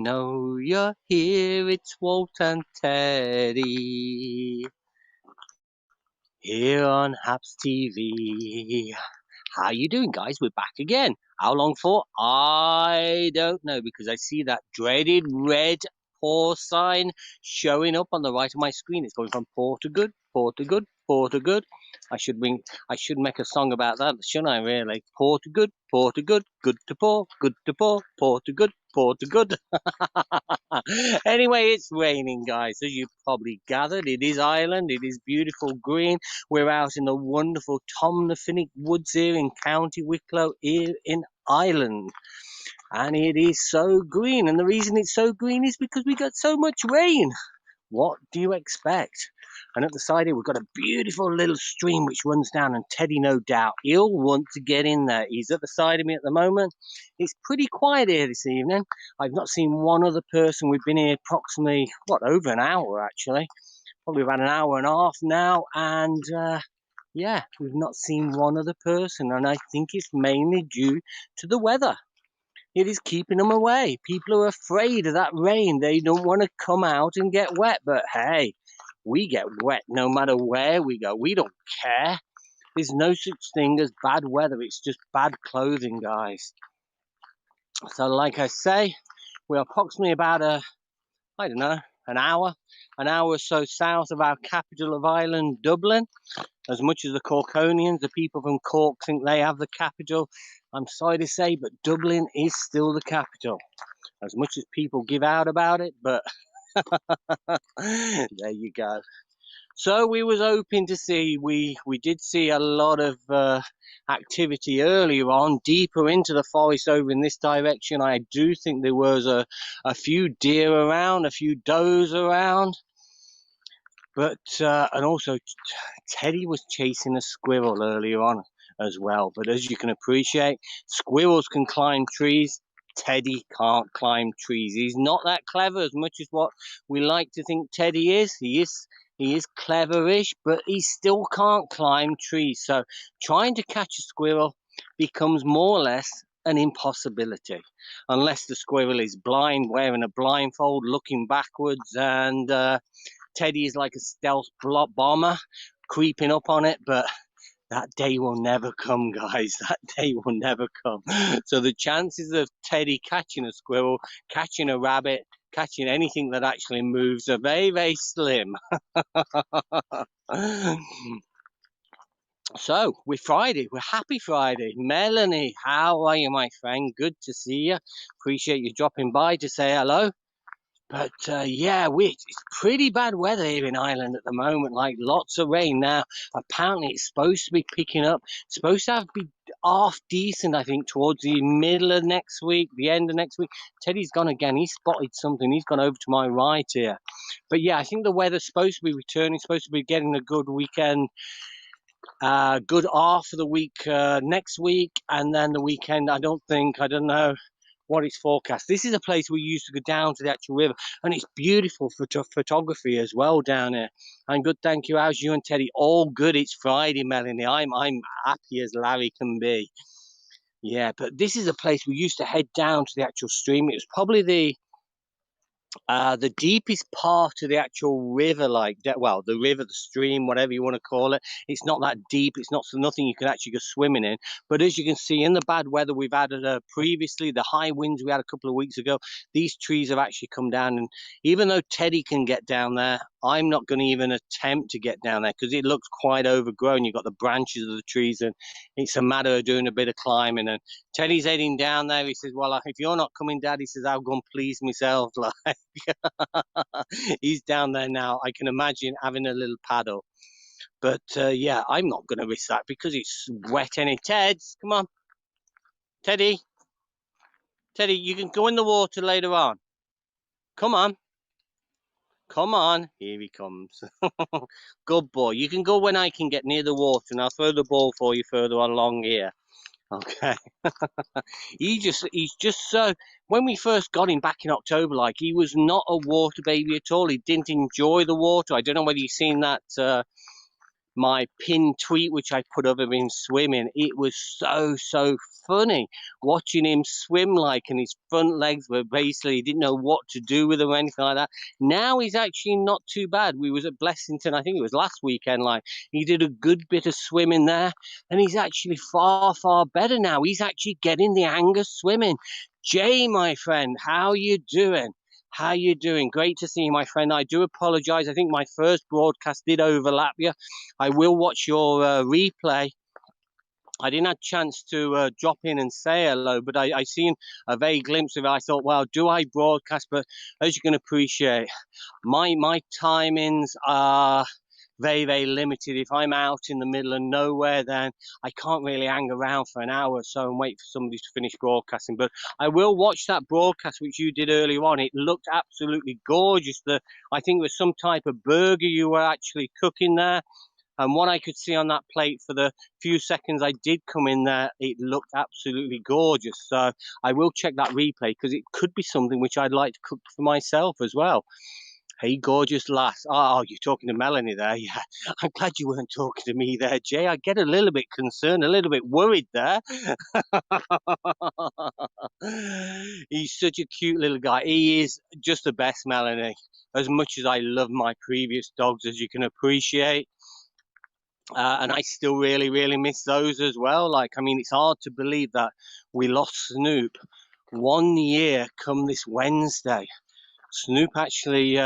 Know you're here, it's Walt and Teddy here on Haps TV. How you doing, guys? We're back again. How long for? I don't know, because I see that dreaded red pause sign showing up on the right of my screen. It's going from poor to good, poor to good, poor to good. I should make a song about that, shouldn't I? Really, poor to good, poor to good, good to poor, good to poor, poor to good, poor to good. Anyway, it's raining, guys. As you probably gathered, it is Ireland. It is beautiful green. We're out in the wonderful Tom the Finnick Woods here in County Wicklow here in Ireland. And it is so green. And the reason it's so green is because we got so much rain. What do you expect? And at the side here, we've got a beautiful little stream which runs down, and Teddy, no doubt, he'll want to get in there. He's at the side of me at the moment. It's pretty quiet here this evening. I've not seen one other person. We've been here approximately, over an hour, actually. Probably about an hour and a half now, and yeah, we've not seen one other person, and I think it's mainly due to the weather. It is keeping them away. People are afraid of that rain. They don't want to come out and get wet. But hey, we get wet no matter where we go. We don't care. There's no such thing as bad weather. It's just bad clothing, guys. So, like I say, we're approximately about I don't know, an hour or so south of our capital of Ireland, Dublin. As much as the Corkonians, the people from Cork, think they have the capital, I'm sorry to say, but Dublin is still the capital. As much as people give out about it, but there you go. So we was hoping to see, we did see a lot of activity earlier on, deeper into the forest over in this direction. I do think there was a few deer around, a few does around. But, and also Teddy was chasing a squirrel earlier on as well. But as you can appreciate, squirrels can climb trees. Teddy can't climb trees. He's not that clever as much as what we like to think Teddy is. He is cleverish, but he still can't climb trees. So trying to catch a squirrel becomes more or less an impossibility, unless the squirrel is blind, wearing a blindfold, looking backwards, and Teddy is like a stealth bomber creeping up on it, but that day will never come, guys. That day will never come. So the chances of Teddy catching a squirrel, catching a rabbit, catching anything that actually moves are very, very slim. So we're Friday. We're happy Friday. Melanie, how are you, my friend? Good to see you. Appreciate you dropping by to say hello. But yeah, it's pretty bad weather here in Ireland at the moment, like lots of rain. Now, apparently it's supposed to be picking up, supposed to be half decent, I think, towards the middle of next week, the end of next week. Teddy's gone again. He spotted something. He's gone over to my right here. But yeah, I think the weather's supposed to be returning, supposed to be getting a good weekend, good half of the week next week, and then the weekend, I don't know what is forecast. This is a place we used to go down to the actual river, and it's beautiful for photography as well down here. I'm good, thank you. How's you and Teddy? All good. It's Friday, Melanie. I'm happy as Larry can be. Yeah, but this is a place we used to head down to the actual stream. It was probably the deepest part of the actual river, like that. Well, the river, the stream, whatever you want to call it. It's not that deep. It's not nothing you can actually go swimming in. But as you can see, in the bad weather we've had previously, the high winds we had a couple of weeks ago, these trees have actually come down. And even though Teddy can get down there, I'm not going to even attempt to get down there because it looks quite overgrown. You've got the branches of the trees, and it's a matter of doing a bit of climbing. And Teddy's heading down there. He says, "Well, if you're not coming, Dad," he says, "I'll go and please myself." Like. He's down there now. I can imagine having a little paddle. But yeah, I'm not going to risk that because it's wet any Teds, come on. Teddy, you can go in the water later on. Come on. Come on. Here he comes. Good boy. You can go when I can get near the water, and I'll throw the ball for you further along here. Okay. He's just so, when we first got him back in October, like, he was not a water baby at all. He didn't enjoy the water. I don't know whether you've seen that my pinned tweet, which I put of him swimming. It was so funny watching him swim, like, and his front legs were basically, he didn't know what to do with them or anything like that. Now he's actually not too bad. We was at Blessington, I think it was last weekend, like, he did a good bit of swimming there, and he's actually far better now. He's actually getting the hang of swimming. Jay, my friend, how you doing? How you doing? Great to see you, my friend. I do apologize. I think my first broadcast did overlap you. I will watch your replay. I didn't have a chance to drop in and say hello, but I seen a vague glimpse of it. I thought, well, do I broadcast? But as you can appreciate, my timings are very limited. If I'm out in the middle of nowhere, then I can't really hang around for an hour or so and wait for somebody to finish broadcasting. But I will watch that broadcast which you did earlier on. It looked absolutely gorgeous. I think it was some type of burger you were actually cooking there. And what I could see on that plate for the few seconds I did come in there, it looked absolutely gorgeous. So I will check that replay because it could be something which I'd like to cook for myself as well. Hey, gorgeous lass. Oh, you're talking to Melanie there. Yeah, I'm glad you weren't talking to me there, Jay. I get a little bit concerned, a little bit worried there. He's such a cute little guy. He is just the best, Melanie. As much as I love my previous dogs, as you can appreciate. And I still really miss those as well. Like, I mean, it's hard to believe that we lost Snoop 1 year come this Wednesday. Snoop actually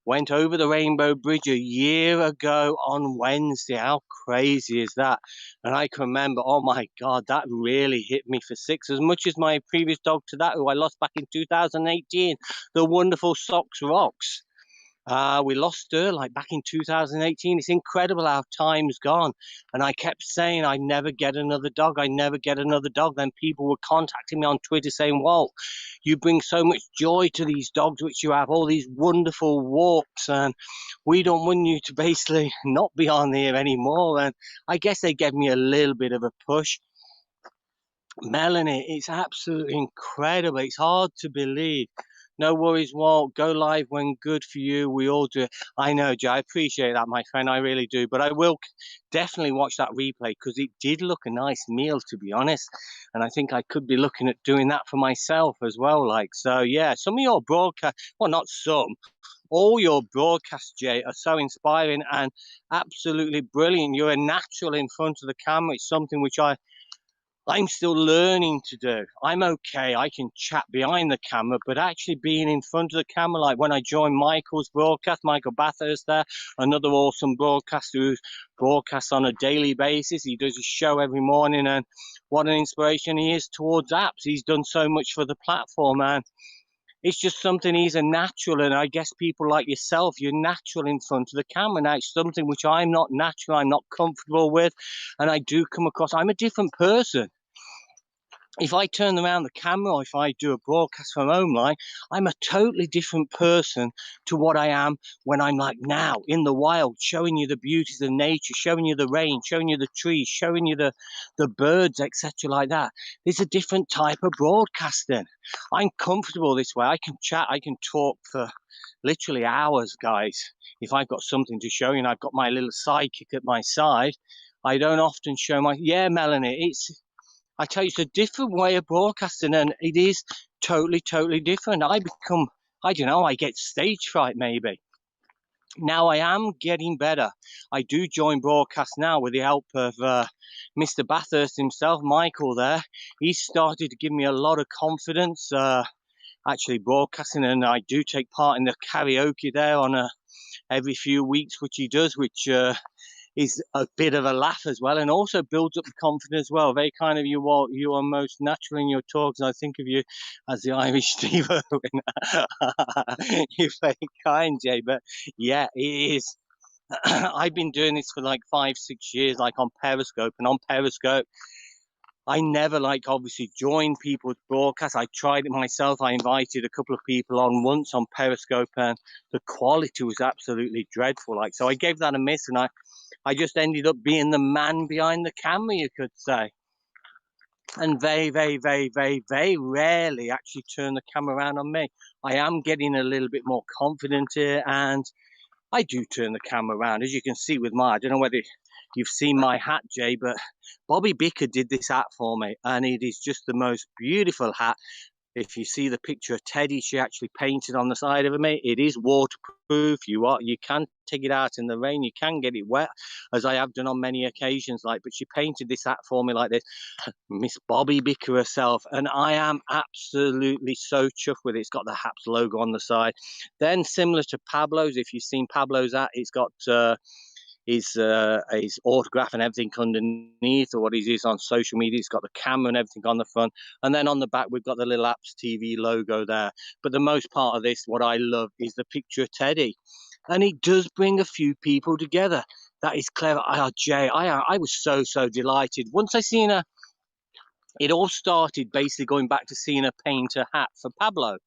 went over the Rainbow Bridge a year ago on Wednesday. How crazy is that? And I can remember, oh my God, that really hit me for six. As much as my previous dog to that, who I lost back in 2018, the wonderful Sox Rocks. We lost her like back in 2018. It's incredible how time's gone. And I kept saying, I never get another dog. I never get another dog. Then people were contacting me on Twitter saying, Walt, you bring so much joy to these dogs, which you have all these wonderful walks. And we don't want you to basically not be on here anymore. And I guess they gave me a little bit of a push. Melanie, it's absolutely incredible. It's hard to believe. No worries, Walt. Go live when good for you. We all do it. I know, Jay. I appreciate that, my friend. I really do. But I will definitely watch that replay because it did look a nice meal, to be honest. And I think I could be looking at doing that for myself as well. Like, so yeah, some of your broadcasts, well, not some, all your broadcasts, Jay, are so inspiring and absolutely brilliant. You're a natural in front of the camera. It's something which I'm still learning to do. I'm okay. I can chat behind the camera, but actually being in front of the camera, like when I joined Michael's broadcast, Michael Bathurst there, another awesome broadcaster who broadcasts on a daily basis. He does a show every morning, and what an inspiration he is towards apps. He's done so much for the platform, and it's just something, he's a natural, and I guess people like yourself, you're natural in front of the camera. Now, it's something which I'm not natural, I'm not comfortable with, and I do come across, I'm a different person. If I turn around the camera or if I do a broadcast from home, like, I'm a totally different person to what I am when I'm like now in the wild, showing you the beauties of nature, showing you the rain, showing you the trees, showing you the birds, etc. like that. There's a different type of broadcasting. I'm comfortable this way. I can chat, I can talk for literally hours, guys. If I've got something to show you and I've got my little sidekick at my side, I don't often show yeah, Melanie, I tell you, it's a different way of broadcasting, and it is totally different. I don't know, I get stage fright maybe. Now I am getting better. I do join broadcast now with the help of Mr. Bathurst himself, Michael there. He started to give me a lot of confidence actually broadcasting, and I do take part in the karaoke there on every few weeks, which he does, which is a bit of a laugh as well, and also builds up the confidence as well. Very kind of you, Walt. You are most natural in your talks. I think of you as the Irish Steve Irwin. You're very kind, Jay. But yeah, it is. I've been doing this for like 5-6 years, like on Periscope, and on Periscope, I never obviously joined people's broadcasts. I tried it myself. I invited a couple of people on once on Periscope, and the quality was absolutely dreadful. So I gave that a miss, and I just ended up being the man behind the camera, you could say. And very rarely actually turn the camera around on me. I am getting a little bit more confident here, and I do turn the camera around, as you can see with I don't know whether you've seen my hat, Jay, but Bobby Bicker did this hat for me, and it is just the most beautiful hat. If you see the picture of Teddy, she actually painted on the side of me. It is waterproof. You can take it out in the rain. You can get it wet, as I have done on many occasions. But she painted this hat for me like this, Miss Bobby Bicker herself, and I am absolutely so chuffed with it. It's got the Haps logo on the side. Then similar to Pablo's, if you've seen Pablo's hat, it's got his autograph and everything underneath, or what he is on social media. It's got the camera and everything on the front, and then on the back we've got the little Apps TV logo there. But the most part of this, what I love, is the picture of Teddy, and it does bring a few people together. That is clever. Jay, I was so delighted once I seen her. It all started basically going back to seeing her paint a hat for Pablo,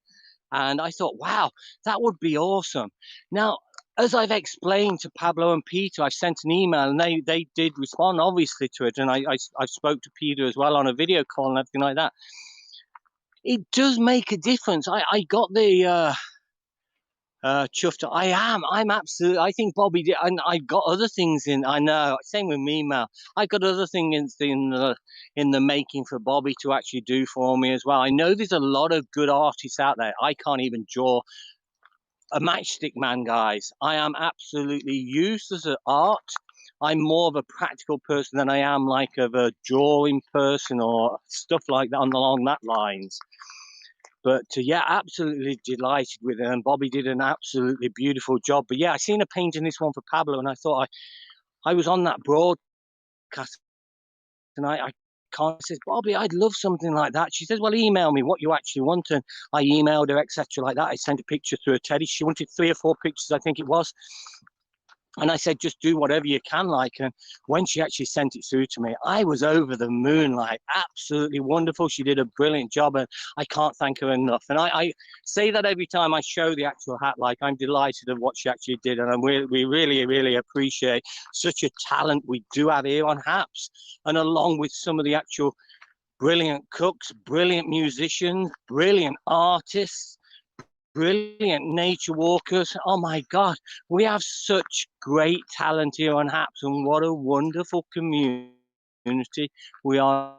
and I thought, wow, that would be awesome. Now, as I've explained to Pablo and Peter, I sent an email, and they did respond, obviously, to it. And I spoke to Peter as well on a video call and everything like that. It does make a difference. I got the chuffed. I'm absolutely. I think Bobby did, and I've got other things in. I know. Same with me, Mel. I got other things in the making for Bobby to actually do for me as well. I know there's a lot of good artists out there. I can't even draw a matchstick man, guys. I am absolutely useless at art. I'm more of a practical person than I am like of a drawing person or stuff like that along that lines. But yeah, absolutely delighted with it, and Bobby did an absolutely beautiful job. But yeah, I seen her painting this one for Pablo, and I thought I was on that broadcast, and I can't. Says, Bobby, I'd love something like that. She says, well, email me what you actually want, and I emailed her, etc. like that. I sent a picture through a Teddy. She wanted 3 or 4 pictures, I think it was. And I said, just do whatever you can, like. And when she actually sent it through to me, I was over the moon, like, absolutely wonderful. She did a brilliant job, and I can't thank her enough. And I say that every time I show the actual hat, like, I'm delighted of what she actually did. And we really appreciate such a talent we do have here on Haps. And along with some of the actual brilliant cooks, brilliant musicians, brilliant artists, brilliant nature walkers. Oh my God, we have such great talent here on Haps, and what a wonderful community we are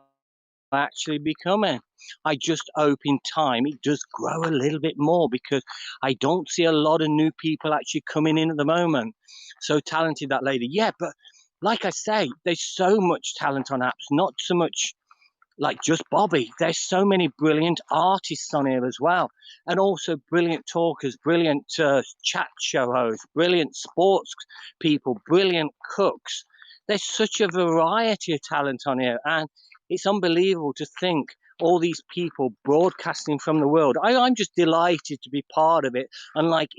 actually becoming. I just hope in time it does grow a little bit more, because I don't see a lot of new people actually coming in at the moment. So talented, that lady. Yeah, but like I say, there's so much talent on Haps, not so much like just Bobby. There's so many brilliant artists on here as well, and also brilliant talkers, brilliant chat show hosts, brilliant sports people, brilliant cooks. There's such a variety of talent on here, and it's unbelievable to think all these people broadcasting from the world. I'm just delighted to be part of it, and like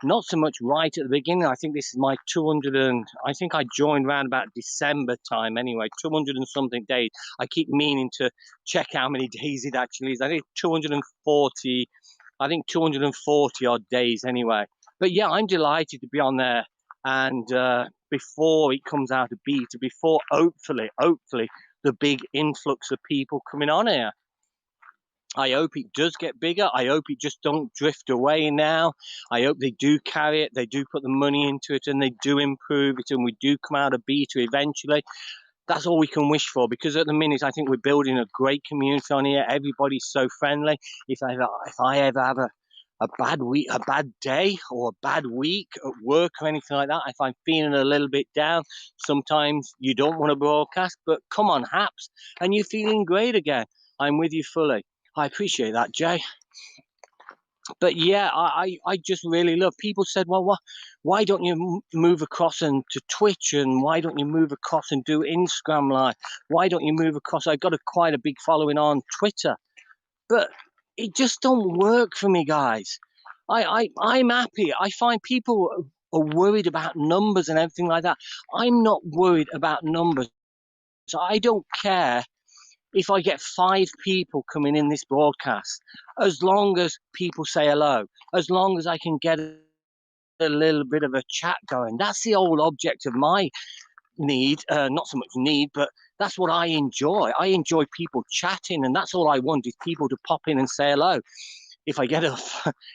not so much right at the beginning. I think this is my 200 and I think I joined around about December time anyway, 200 and something days. I keep meaning to check how many days it actually is. I think 240, I think 240 odd days anyway. But yeah, I'm delighted to be on there. And before it comes out of beta, before hopefully the big influx of people coming on here, I hope it does get bigger. I hope it just don't drift away now. I hope they do carry it, they do put the money into it, and they do improve it, and we do come out of beta eventually. That's all we can wish for, because at the minute I think we're building a great community on here. Everybody's so friendly. If I ever have a bad week, a bad day, or a bad week at work or anything like that, if I'm feeling a little bit down, sometimes you don't want to broadcast, but come on, Haps, and you're feeling great again. I'm with you fully. I appreciate that, Jay. But yeah, I just really love. People said, well, why don't you move across and to Twitch, and why don't you move across and do Instagram Live? Why don't you move across? I got quite a big following on Twitter, but it just don't work for me, guys. I'm happy. I find people are worried about numbers and everything like that. I'm not worried about numbers. So I don't care if I get 5 people coming in this broadcast, as long as people say hello, as long as I can get a little bit of a chat going. That's the whole object of my need, not so much need, but that's what I enjoy. I enjoy people chatting, and that's all I want, is people to pop in and say hello. if I get a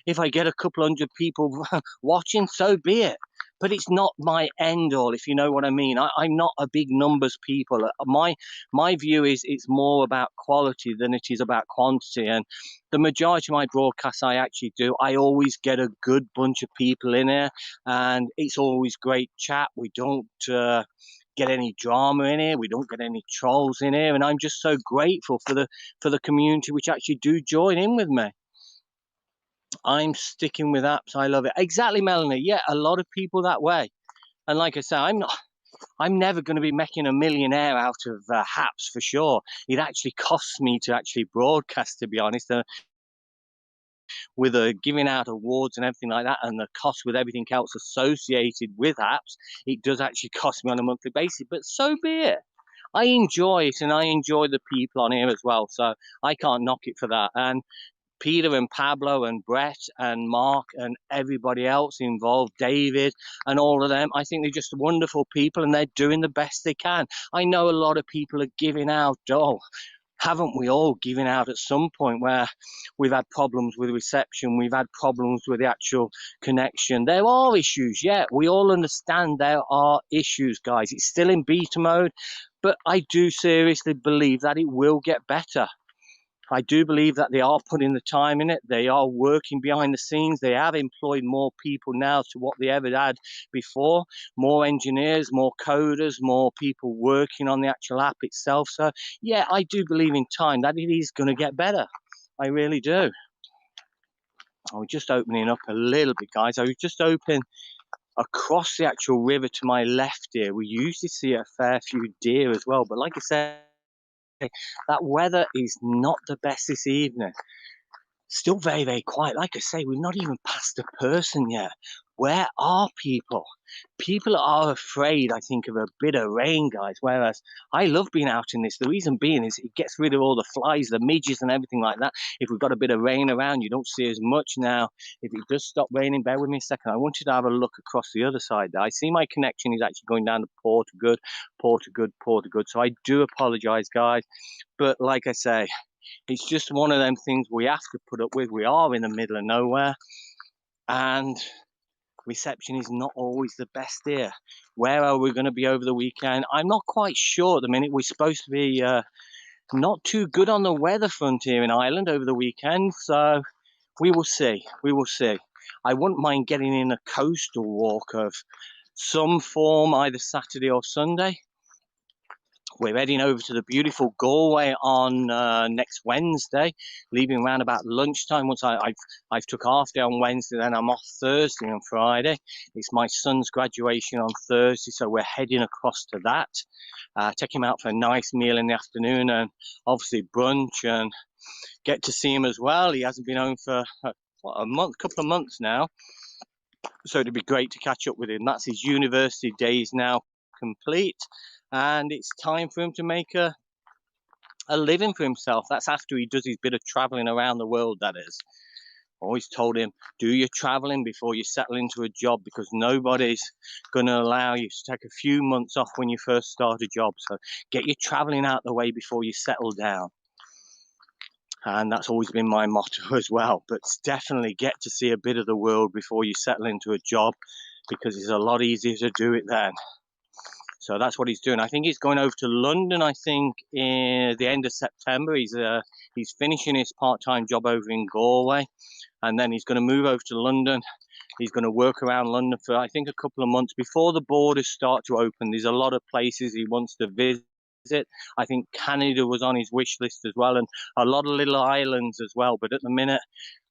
if I get a couple hundred people watching, so be it. But it's not my end all, if you know what I mean. I'm not a big numbers people. My view is it's more about quality than it is about quantity. And the majority of my broadcasts I actually do, I always get a good bunch of people in here, and it's always great chat. We don't get any drama in here. We don't get any trolls in here, and I'm just so grateful for the community which actually do join in with me. I'm sticking with apps. I love it. Exactly, Melanie. Yeah, a lot of people that way. And like I say, I'm never going to be making a millionaire out of apps for sure. It actually costs me to actually broadcast, to be honest. With giving out awards and everything like that, and the cost with everything else associated with apps, it does actually cost me on a monthly basis. But so be it. I enjoy it, and I enjoy the people on here as well. So I can't knock it for that. And Peter and Pablo and Brett and Mark and everybody else involved, David and all of them, I think they're just wonderful people, and they're doing the best they can. I know a lot of people are giving out. Oh, haven't we all given out at some point where we've had problems with reception, we've had problems with the actual connection? There are issues, yeah, we all understand there are issues, guys. It's still in beta mode, but I do seriously believe that it will get better. I do believe that they are putting the time in it. They are working behind the scenes. They have employed more people now to what they ever had before. More engineers, more coders, more people working on the actual app itself. So, yeah, I do believe in time that it is going to get better. I really do. I was just opening up a little bit, guys. I was just opening across the actual river to my left here. We usually see a fair few deer as well. But like I said, that weather is not the best this evening. Still very, very quiet. Like I say, we've not even passed a person yet. Where are people? People are afraid, I think, of a bit of rain, guys. Whereas I love being out in this. The reason being is it gets rid of all the flies, the midges, and everything like that. If we've got a bit of rain around, you don't see as much now. If it does stop raining, bear with me a second. I want you to have a look across the other side there. I see my connection is actually going down to Portugal, Portugal, Portugal. So I do apologize, guys. But like I say, it's just one of them things we have to put up with. We are in the middle of nowhere, and reception is not always the best here. Where are we going to be over the weekend? I'm not quite sure at the minute. We're supposed to be not too good on the weather front here in Ireland over the weekend, so we will see. We will see. I wouldn't mind getting in a coastal walk of some form, either Saturday or Sunday. We're heading over to the beautiful Galway on next Wednesday, leaving around about lunchtime. Once I've took half day on Wednesday, then I'm off Thursday and Friday. It's my son's graduation on Thursday, so we're heading across to that. Take him out for a nice meal in the afternoon, and obviously brunch, and get to see him as well. He hasn't been home for couple of months now, so it'd be great to catch up with him. That's his university days now complete, and it's time for him to make a living for himself. That's after he does his bit of traveling around the world, that is. Always told him, do your traveling before you settle into a job, because nobody's going to allow you to take a few months off when you first start a job. So get your traveling out the way before you settle down. And that's always been my motto as well. But definitely get to see a bit of the world before you settle into a job, because it's a lot easier to do it then. So that's what he's doing. I think he's going over to London, I think, in the end of September. He's finishing his part-time job over in Galway, and then he's going to move over to London. He's going to work around London for, I think, a couple of months before the borders start to open. There's a lot of places he wants to visit. I think Canada was on his wish list as well, and a lot of little islands as well. But at the minute,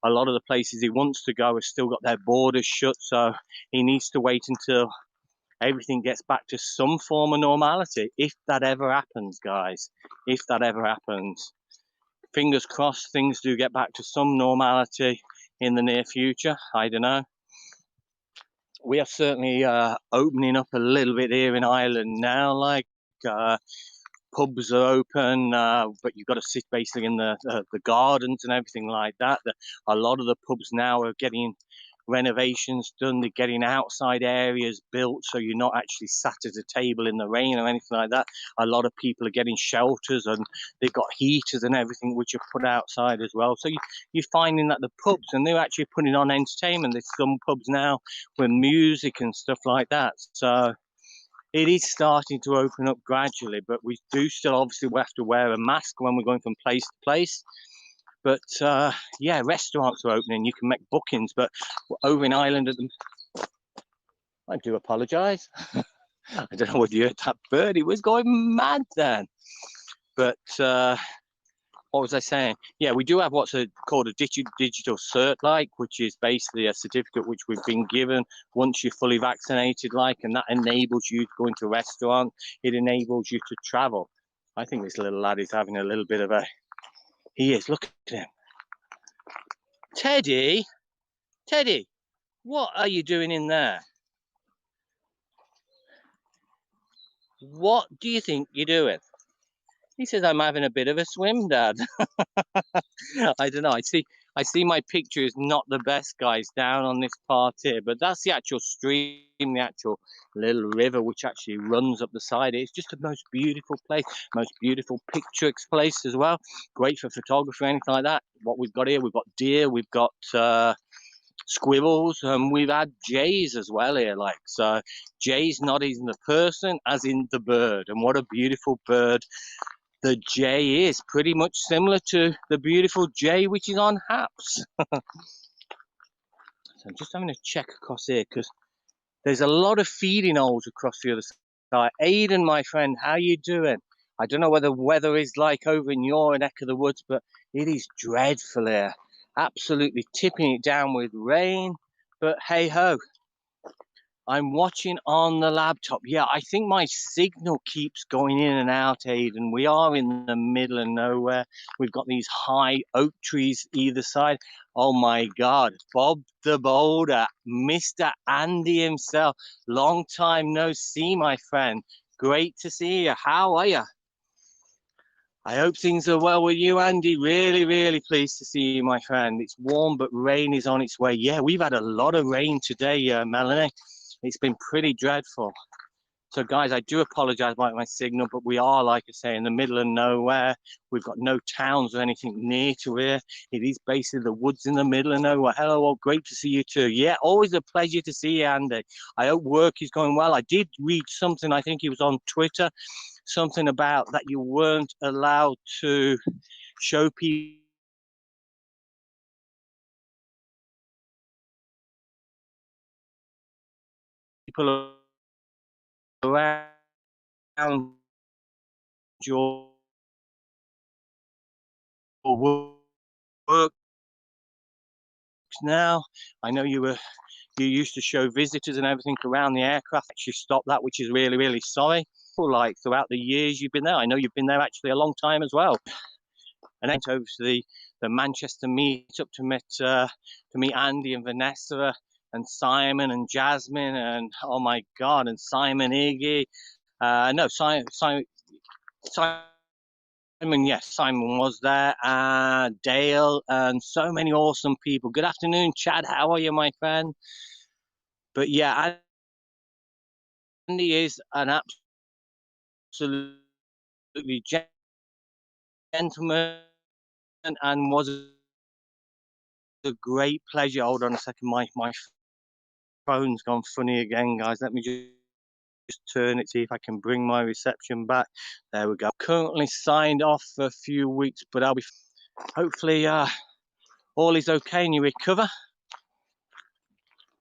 a lot of the places he wants to go have still got their borders shut, so he needs to wait until everything gets back to some form of normality, if that ever happens, guys. If that ever happens. Fingers crossed things do get back to some normality in the near future. I don't know. We are certainly opening up a little bit here in Ireland now. Like pubs are open, but you've got to sit basically in the gardens and everything like that. A lot of the pubs now are getting renovations done. They're getting outside areas built so you're not actually sat at a table in the rain or anything like that. A lot of people are getting shelters, and they've got heaters and everything which are put outside as well. So you're finding that the pubs, and they're actually putting on entertainment. There's some pubs now with music and stuff like that. So it is starting to open up gradually, but we do still obviously have to wear a mask when we're going from place to place. But yeah, restaurants are opening. You can make bookings, but over in Ireland at the... I do apologise. I don't know whether you heard that bird. He was going mad then. But what was I saying? Yeah, we do have what's called a digital cert, like, which is basically a certificate which we've been given once you're fully vaccinated, like, and that enables you to go into a restaurant. It enables you to travel. I think this little lad is having a little bit of a... He is. Look at him. Teddy, Teddy, what are you doing in there? What do you think you're doing? He says, I'm having a bit of a swim, Dad. I don't know. I see my picture is not the best, guys, down on this part here, but that's the actual stream, the actual little river which actually runs up the side. It's just the most beautiful place, most beautiful picturesque place as well. Great for photography or anything like that. What we've got here, we've got deer, we've got squirrels, and we've had jays as well here, like. So jay's not even the person as in the bird, and what a beautiful bird the jay is. Pretty much similar to the beautiful jay which is on Haps. So I'm just having a check across here because there's a lot of feeding holes across the other side. Aidan, my friend, how you doing? I don't know what the weather is like over in your neck of the woods, but it is dreadful here. Absolutely tipping it down with rain, but hey ho. I'm watching on the laptop. Yeah, I think my signal keeps going in and out, Aidan. We are in the middle of nowhere. We've got these high oak trees either side. Oh my God, Bob the Boulder, Mr. Andy himself. Long time no see, my friend. Great to see you. How are you? I hope things are well with you, Andy. Really, really pleased to see you, my friend. It's warm, but rain is on its way. Yeah, we've had a lot of rain today, Melanie. It's been pretty dreadful. So, guys, I do apologize about my signal, but we are, like I say, in the middle of nowhere. We've got no towns or anything near to here. It is basically the woods in the middle of nowhere. Hello, well, great to see you too. Yeah, always a pleasure to see you, Andy. I hope work is going well. I did read something, I think it was on Twitter, something about that you weren't allowed to show people around your work now. I know you used to show visitors and everything around the aircraft. Actually stopped that, which is really, really sorry. Like throughout the years you've been there, I know you've been there actually a long time as well. And then over to the Manchester meetup to meet Andy and Vanessa and Simon and Jasmine and oh my God, and Simon Iggy. No, Simon, yes, Simon was there, Dale, and so many awesome people. Good afternoon, Chad. How are you, my friend? But yeah, Andy is an absolutely gentleman and was a great pleasure. Hold on a second, my phone's gone funny again, guys. Let me just turn it, see if I can bring my reception back. There we go. Currently signed off for a few weeks, but I'll be hopefully all is okay and you recover.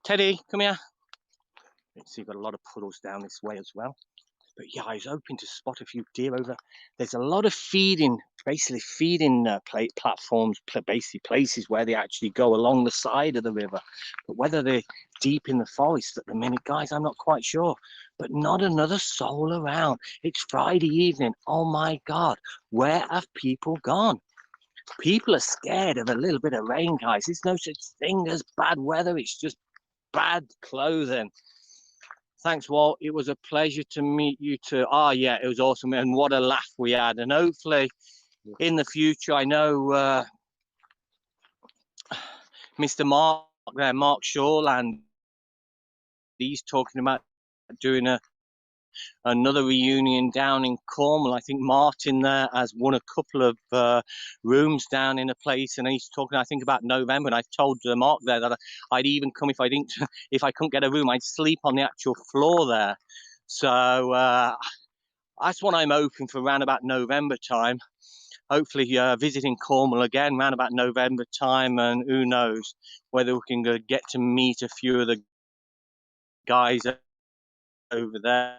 Teddy, come here. So you've got a lot of puddles down this way as well. But yeah, I was hoping to spot a few deer over. There's a lot of feeding platforms, basically places where they actually go along the side of the river. But whether they're deep in the forest at the minute, guys, I'm not quite sure. But not another soul around. It's Friday evening. Oh my God, where have people gone? People are scared of a little bit of rain, guys. There's no such thing as bad weather. It's just bad clothing. Thanks, Walt. It was a pleasure to meet you too. Oh, yeah, it was awesome. And what a laugh we had. And hopefully in the future, I know Mr. there, Mark Shawland. He's talking about doing another reunion down in Cornwall. I think Martin there has won a couple of rooms down in a place, and he's talking, I think, about November. And I've told Mark there that I'd even come if I didn't, if I couldn't get a room, I'd sleep on the actual floor there. So that's what I'm hoping for around about November time. Hopefully, visiting Cornwall again around about November time, and who knows whether we can get to meet a few of the guys over there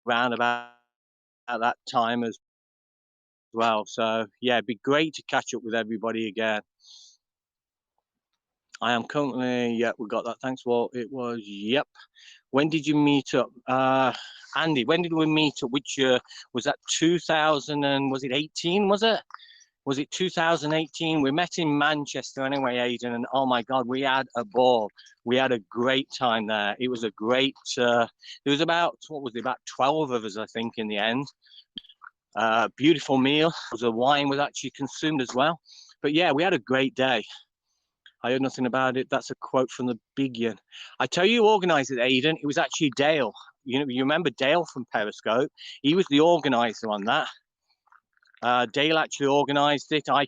round about at that time as well. So yeah, it'd be great to catch up with everybody again. I am currently, yeah, we got that. Thanks, Walt. It was, yep. When did you meet up? Andy, when did we meet up? Which year? Was that 2000 and was it 18, was it? Was it 2018? We met in Manchester anyway, Aidan, and oh my God, we had a ball. We had a great time there. It was a great, there was about, what was it, about 12 of us, I think, in the end. Beautiful meal. The wine was actually consumed as well. But yeah, we had a great day. I heard nothing about it. That's a quote from the Big Yin. I tell you who organised it, Aidan. It was actually Dale. You know, you remember Dale from Periscope? He was the organiser on that. Dale actually organised it. I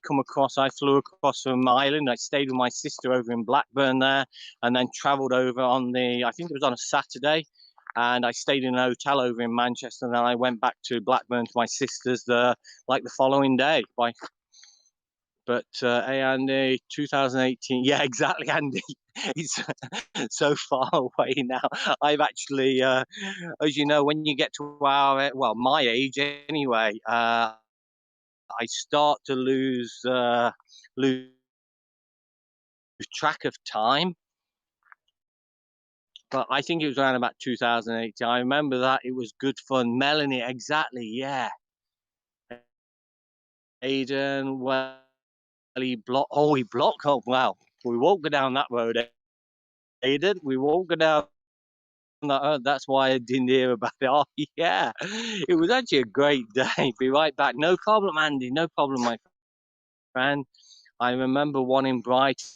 flew across from Ireland. I stayed with my sister over in Blackburn there, and then travelled over on I think it was on a Saturday, and I stayed in a hotel over in Manchester, and then I went back to Blackburn to my sister's like the following day. But hey, Andy, 2018. Yeah, exactly, Andy. It's so far away now. I've actually, as you know, when you get to my age anyway, I start to lose track of time. But I think it was around about 2018. I remember that it was good fun. Melanie, exactly, yeah. Aidan, well, he blocked. Oh, he blocked. Oh, wow. We won't go down that road, Aidan. We won't go down that road. That's why I didn't hear about it. Oh, yeah. It was actually a great day. Be right back. No problem, Andy. No problem, my friend. I remember one in Brighton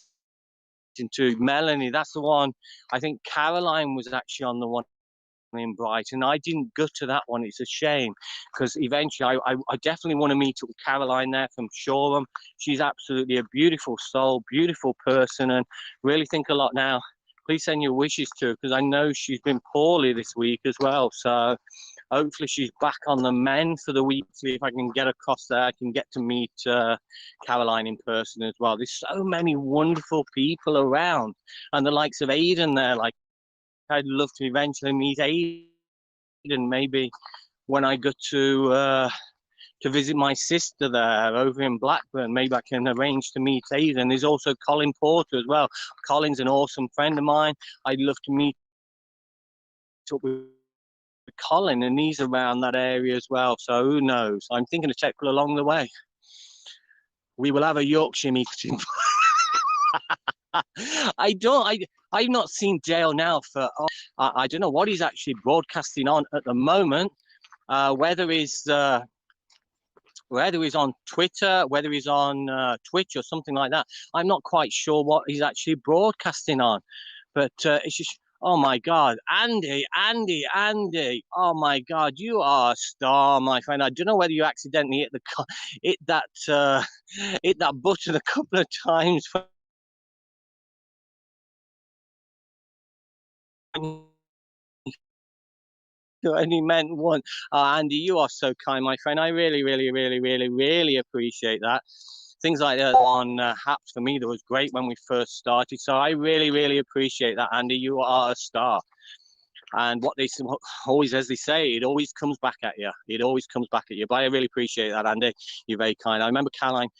too. Melanie, that's the one. I think Caroline was actually on the one in Brighton. I didn't go to that one. It's a shame because eventually I definitely want to meet up with Caroline there from Shoreham. She's absolutely a beautiful soul, beautiful person, and really think a lot now. Please send your wishes to her because I know she's been poorly this week as well. So hopefully she's back on the mend for the week. See if I can get across there. I can get to meet Caroline in person as well. There's so many wonderful people around, and the likes of Aidan there. Like I'd love to eventually meet Aidan. Maybe when I go to visit my sister there over in Blackburn, maybe I can arrange to meet Aidan. There's also Colin Porter as well. Colin's an awesome friend of mine. I'd love to meet up with Colin, and he's around that area as well. So who knows? I'm thinking of tackle along the way. We will have a Yorkshire meeting. I've not seen Dale now for I don't know what he's actually broadcasting on at the moment. Whether he's on Twitter, whether he's on Twitch or something like that. I'm not quite sure what he's actually broadcasting on, but it's just. Oh my God, Andy! Oh my God, you are a star, my friend. I don't know whether you accidentally hit that button a couple of times. Only meant one. Andy, you are so kind, my friend. I really, really, really, really, really appreciate that. Things like that on Haps for me, that was great when we first started. So I really, really appreciate that, Andy. You are a star. And always, as they say, it always comes back at you. It always comes back at you. But I really appreciate that, Andy. You're very kind. I remember Caroline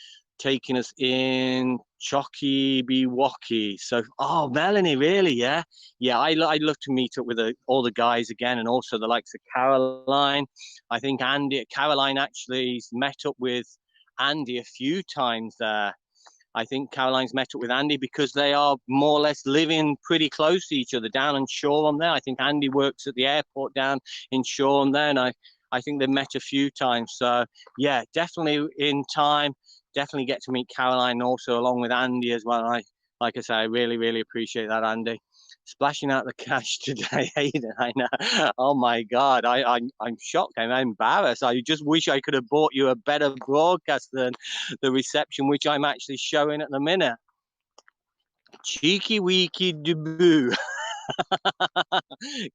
taking us in Chocky Biwaki. So, Melanie, really? Yeah. I'd love to meet up with all the guys again, and also the likes of Caroline. I think Caroline actually's met up with Andy a few times there. I think Caroline's met up with Andy because they are more or less living pretty close to each other down in Shoreham there. I think Andy works at the airport down in Shoreham there, and I think they've met a few times. So yeah, definitely in time definitely get to meet Caroline also along with Andy as well. Like I say, I really appreciate that, Andy. Splashing out the cash today, Aidan. I know. Oh my God, I'm shocked. I'm embarrassed. I just wish I could have bought you a better broadcast than the reception, which I'm actually showing at the minute. Cheeky weeky debut.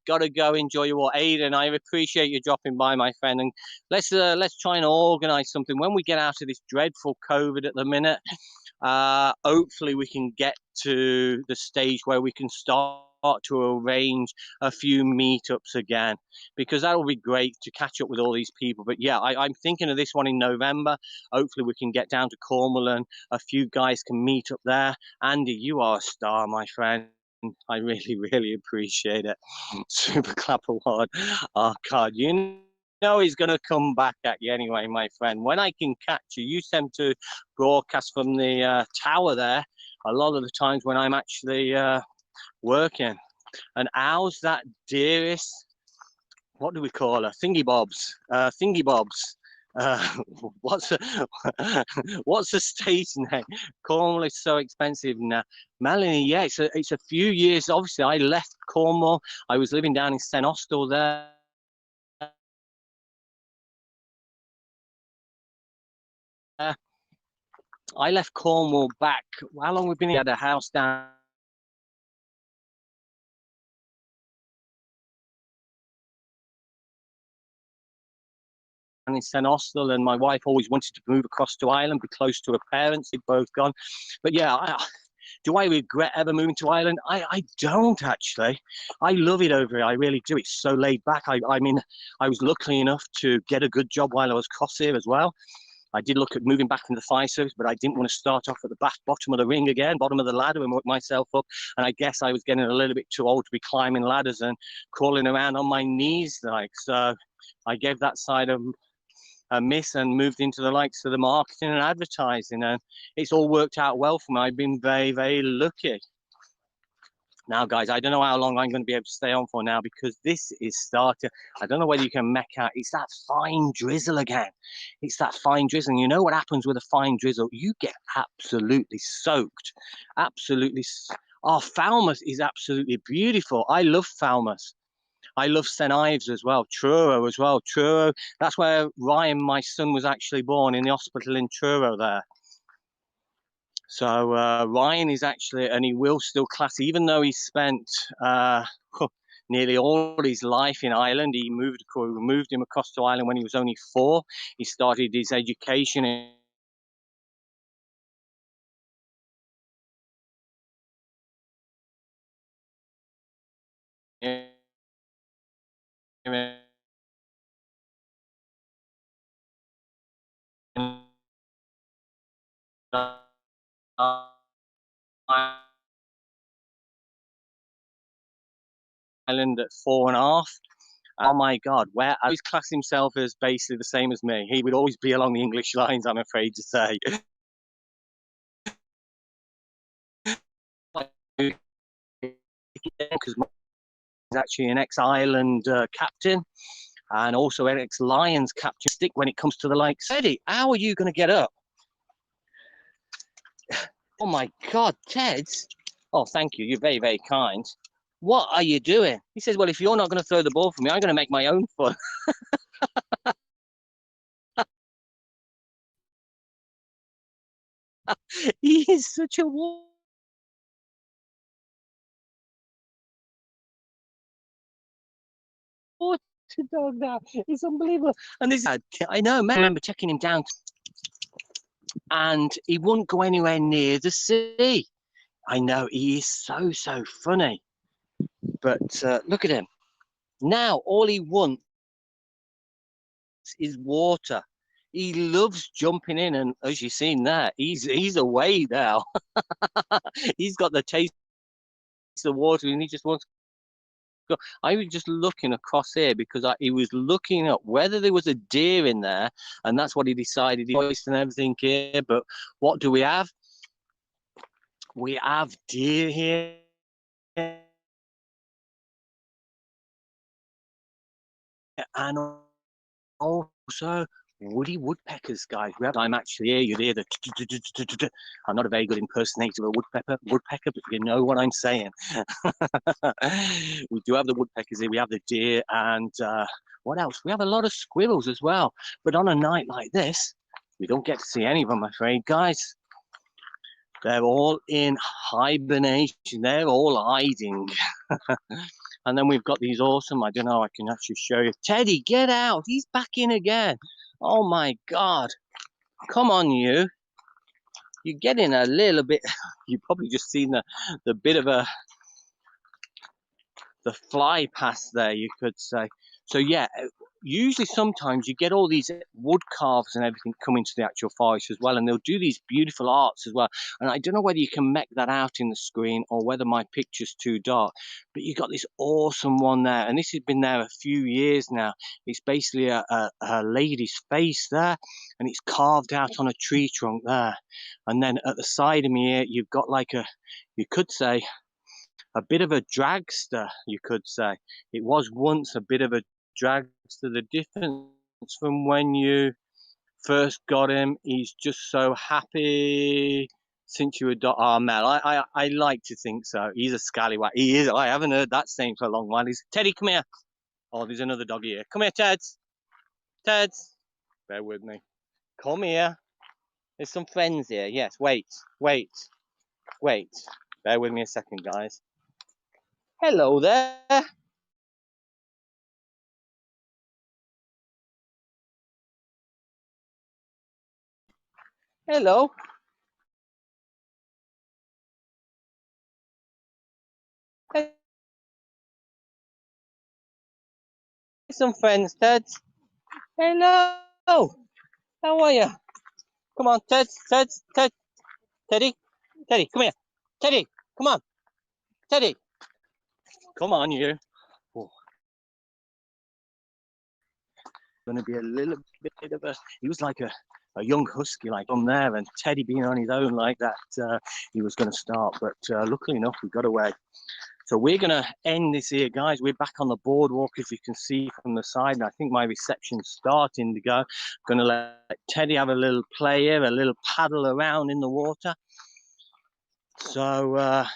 Gotta go enjoy your walk, Aidan. I appreciate you dropping by, my friend, and let's try and organise something when we get out of this dreadful COVID at the minute. Hopefully, we can get to the stage where we can start to arrange a few meetups again, because that will be great to catch up with all these people. But yeah, I'm thinking of this one in November. Hopefully, we can get down to Cornwall and a few guys can meet up there. Andy, you are a star, my friend. I really appreciate it. Super Clap Award. Oh God, you know he's gonna come back at you anyway, my friend. When I can catch you, you tend to broadcast from the tower there. A lot of the times when I'm actually working. And how's that dearest? What do we call her? Thingy bobs. Thingy bobs. Uh, what's a, what's the station name? Cornwall is so expensive now. Melanie, yeah, it's a few years. Obviously, I left Cornwall. I was living down in St Austell there. I left Cornwall back. How long we've been here? Had a house down in St Austell, and my wife always wanted to move across to Ireland, be close to her parents. They've both gone. But yeah, do I regret ever moving to Ireland? I don't actually. I love it over here. I really do. It's so laid back. I mean, I was lucky enough to get a good job while I was across here as well. I did look at moving back into the fire service, but I didn't want to start off at the bottom of the ring again, bottom of the ladder, and work myself up. And I guess I was getting a little bit too old to be climbing ladders and crawling around on my knees, like so. I gave that side of a miss and moved into the likes of the marketing and advertising, and it's all worked out well for me. I've been very lucky. Now, guys, I don't know how long I'm going to be able to stay on for now, because this is starting. I don't know whether you can make out. It's that fine drizzle again. It's that fine drizzle. And you know what happens with a fine drizzle? You get absolutely soaked. Absolutely. Oh, Falmouth is absolutely beautiful. I love Falmouth. I love St Ives as well, Truro as well. Truro, that's where Ryan, my son, was actually born, in the hospital in Truro there. So Ryan is actually, and he will still class, even though he spent nearly all his life in Ireland. He moved him across to Ireland when he was only 4. He started his education in Ireland at 4.5. Oh my God, where I always class himself as basically the same as me. He would always be along the English lines, I'm afraid to say. Because he's actually an ex-Ireland captain, and also an ex-Lions captain. Stick when it comes to the likes. Eddie, how are you going to get up? Oh my God, Ted. Oh, thank you. You're very kind. What are you doing? He says, well, if you're not going to throw the ball for me, I'm going to make my own fun. He is such a water dog now. It's unbelievable. And this, I know, I remember checking him down, and he wouldn't go anywhere near the sea. I know, he is so funny. But look at him. Now, all he wants is water. He loves jumping in, and as you've seen there, he's away now. He's got the taste of water, and he just wants to go. I was just looking across here because he was looking at whether there was a deer in there, and that's what he decided. He voiced and everything here, but what do we have? We have deer here. And also woody woodpeckers, guys. We have time actually here. You'd hear the. I'm not a very good impersonator of a woodpecker, but you know what I'm saying. We do have the woodpeckers here. We have the deer, and what else? We have a lot of squirrels as well. But on a night like this, we don't get to see any of them, I'm afraid, guys. They're all in hibernation. They're all hiding. And then we've got these awesome, I don't know, I can actually show you. Teddy, get out. He's back in again. Oh my God. Come on, you. You're getting a little bit, you've probably just seen the bit of the fly past there, you could say. So yeah, usually sometimes you get all these wood carves and everything coming to the actual forest as well, and they'll do these beautiful arts as well. And I don't know whether you can make that out in the screen or whether my picture's too dark, but you got this awesome one there, and this has been there a few years now. It's basically a lady's face there, and it's carved out on a tree trunk there. And then at the side of me here, you've got like you could say, a bit of a dragster, you could say. It was once a bit of a dragster. The difference from when you first got him, he's just so happy since you adopt. Oh, Mel, I like to think so. He's a scallywag. He is. I haven't heard that saying for a long while. He's Teddy, come here. Oh, there's another dog here. Come here, Teds. Teds. Bear with me. Come here. There's some friends here. Yes, wait. Bear with me a second, guys. Hello there. Hello. Hey, some friends, Ted. Hello. How are you? Come on, Ted. Teddy. Come here. Teddy, come on. Teddy. Come on, you. Oh. Going to be a little bit of a. He was like a young husky, like on there, and Teddy being on his own like that, he was going to start. But luckily enough, we got away. So we're going to end this here, guys. We're back on the boardwalk, as you can see from the side. And I think my reception's starting to go. Going to let Teddy have a little play here, a little paddle around in the water. So I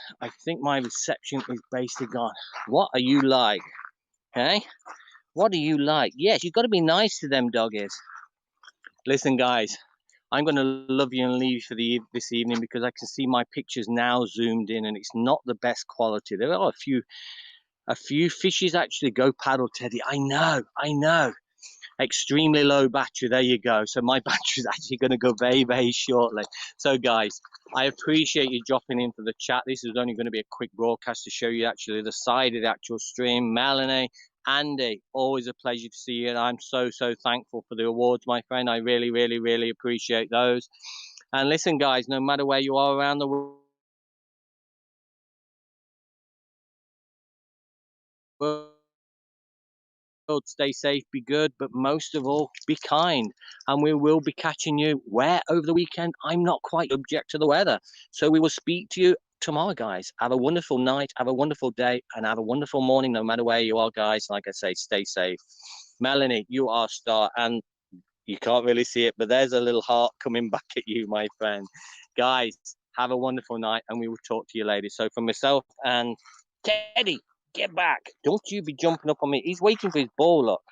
think my reception is basically gone. What are you like? Okay? What are you like? Yes, you've got to be nice to them doggies. Listen, guys. I'm going to love you and leave you for this evening because I can see my pictures now zoomed in and it's not the best quality. There are a few fishes actually. Go paddle, Teddy. I know. Extremely low battery. There you go. So my battery is actually going to go very, very shortly. So guys, I appreciate you dropping in for the chat. This is only going to be a quick broadcast to show you actually the side of the actual stream. Melanie, Andy, always a pleasure to see you, and I'm so thankful for the awards, my friend. I really appreciate those. And listen, guys, no matter where you are around the world, stay safe, be good, but most of all, be kind. And we will be catching you where over the weekend? I'm not quite subject to the weather. So we will speak to you tomorrow, guys. Have a wonderful night, have a wonderful day, and have a wonderful morning, no matter where you are, guys. Like I say, stay safe. Melanie, you are a star, and you can't really see it, but there's a little heart coming back at you, my friend. Guys, have a wonderful night, and we will talk to you later. So for myself and Teddy, get back. Don't you be jumping up on me. He's waiting for his ball, look.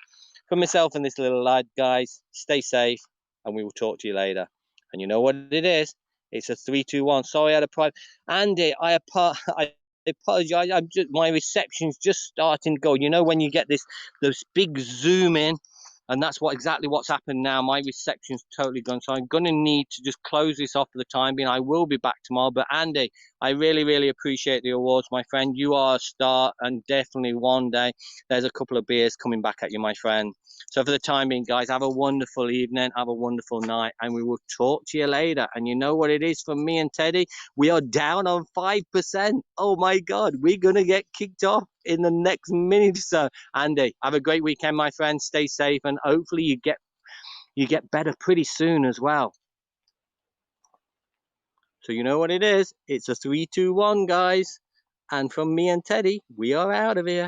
For myself and this little lad, guys, stay safe, and we will talk to you later. And you know what it is? It's a 3, 2, 1. Sorry, I had a private. Andy, I apologize. My reception's just starting to go. You know when you get those big zoom in, and that's exactly what's happened now. My reception's totally gone, so I'm going to need to just close this off for the time being. I will be back tomorrow. But Andy, I really appreciate the awards, my friend. You are a star, and definitely one day there's a couple of beers coming back at you, my friend. So for the time being, guys, have a wonderful evening, have a wonderful night, and we will talk to you later. And you know what it is for me and Teddy? We are down on 5%. Oh my God, we're going to get kicked off in the next minute or so. Andy, have a great weekend, my friend. Stay safe, and hopefully you get better pretty soon as well. So you know what it is? It's a 3, 2, 1, guys. And from me and Teddy, we are out of here.